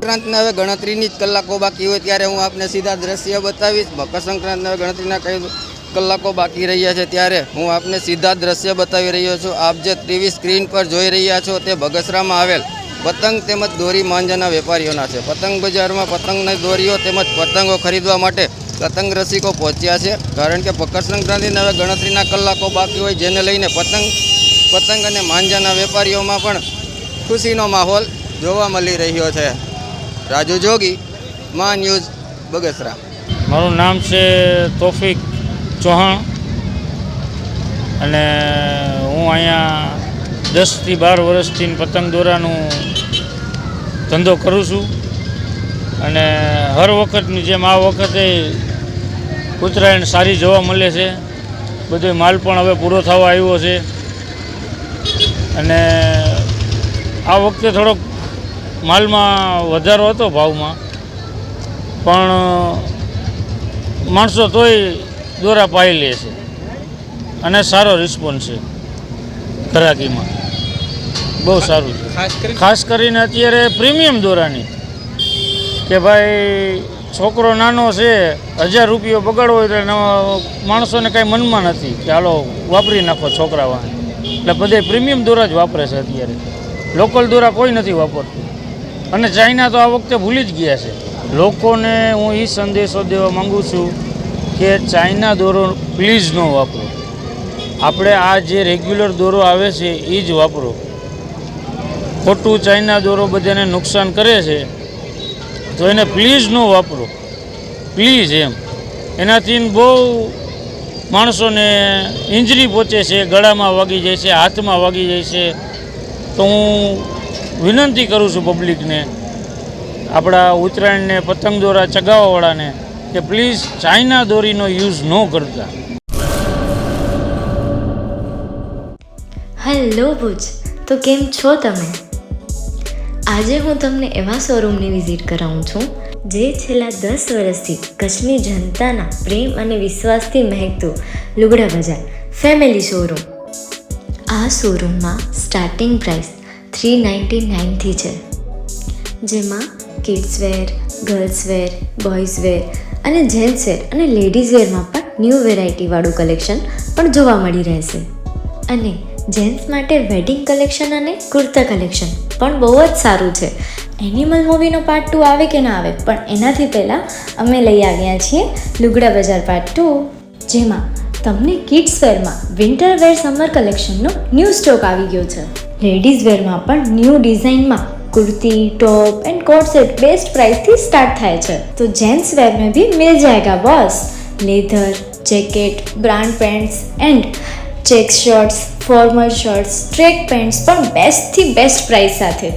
સંક્રાંતને હવે ગણતરીની જ કલાકો બાકી હોય ત્યારે હું આપને સીધા દ્રશ્ય બતાવીશ. મકર સંક્રાંતને હવે ગણતરીના કલાકો બાકી રહ્યા છે ત્યારે હું આપને સીધા દ્રશ્ય બતાવી રહ્યો છું. આપ જે ટીવી સ્ક્રીન પર જોઈ રહ્યા છો તે બગસરામાં આવેલ પતંગ તેમજ દોરી માંજાના વેપારીઓના છે. પતંગ બજારમાં પતંગની દોરીઓ તેમજ પતંગો ખરીદવા માટે પતંગ રસિકો પહોંચ્યા છે. કારણ કે મકર સંક્રાંતિને હવે ગણતરીના કલાકો બાકી હોય જેને લઈને પતંગ અને માંજાના વેપારીઓમાં પણ ખુશીનો માહોલ જોવા મળી રહ્યો છે. રાજુ જોગી, મા ન્યૂઝ, બગસરા. મારું નામ છે તોફિક ચૌહાણ અને હું અહીંયા 10 થી 12 વર્ષથી પતંગ દોરાનું ધંધો કરું છું. અને હર વખતની જેમ આ વખતે ઉત્તરાયણ સારી જોવા મળે છે. બધો માલ પણ હવે પૂરો થવા આવ્યો છે અને આ વખતે થોડોક માલમાં વધારો હતો ભાવમાં, પણ માણસો તોય દોરા પાઈ લે છે અને સારો રિસ્પોન્સ છે. ઘરાકીમાં બહુ સારું છે. ખાસ કરીને અત્યારે પ્રીમિયમ દોરાની કે ભાઈ છોકરો નાનો છે, 1000 રૂપિયો બગાડવો હોય એટલે માણસોને કાંઈ મનમાં નથી કે હાલો વાપરી નાખો છોકરાવાને, એટલે બધે પ્રીમિયમ દોરા જ વાપરે છે અત્યારે. લોકલ દોરા કોઈ નથી વાપરતું અને ચાઇના તો આ વખતે ભૂલી જ ગયા છે. લોકોને હું એ સંદેશો દેવા માગું છું કે ચાઇના દોરો પ્લીઝ ન વાપરો. આપણે આ જે રેગ્યુલર દોરો આવે છે એ જ વાપરો. ખોટું ચાઇના દોરો બધાને નુકસાન કરે છે તો એને પ્લીઝ ન વાપરો, પ્લીઝ. એનાથી બહુ માણસોને ઇન્જરી પહોંચે છે, ગળામાં વાગી જાય છે, હાથમાં વાગી જાય છે. તો હું વિનંતી કરું છું પબ્લિકને, આપણા ઉત્તરાયણને પતંગ દોરા ચગાવવાવાળાને કે પ્લીઝ ચાઇના દોરીનો યુઝ ન કરતા. હેલો ભુજ, તો કેમ છો તમે? આજે હું તમને એવા શોરૂમની વિઝિટ કરાવું છું જે છેલ્લા 10 વર્ષથી કચ્છની જનતાના પ્રેમ અને વિશ્વાસથી મહેકતું લુગડા બજાર ફેમિલી શોરૂમ. આ શોરૂમમાં સ્ટાર્ટિંગ પ્રાઇસ 399થી છે, જેમાં kids wear, girls wear, boys wear અને જેન્ટ્સ વેર અને લેડીઝ વેરમાં પણ ન્યૂ વેરાયટીવાળું કલેક્શન પણ જોવા મળી રહેશે. અને જેન્ટ્સ માટે વેડિંગ કલેક્શન અને કુર્તા કલેક્શન પણ બહુ જ સારું છે. એનિમલ મૂવીનો પાર્ટ 2 આવે કે ના આવે, પણ એનાથી પહેલાં અમે લઈ આવ્યા છીએ લુગડા બજાર પાર્ટ 2, જેમાં તમને કિડ્સ વેરમાં વિન્ટર વેર સમર કલેક્શનનો ન્યૂ સ્ટોક આવી ગયો છે. લેડીઝ વેરમાં પણ ન્યૂ ડિઝાઇનમાં kurti, top and coat set best price थी स्टार्ट थाय छे. तो जेंट्स वेर में भी मिल जाएगा boss. Leather, jacket, brand pants and check shirts, formal shirts, track pants पर बेस्ट थी बेस्ट प्राइस साथे.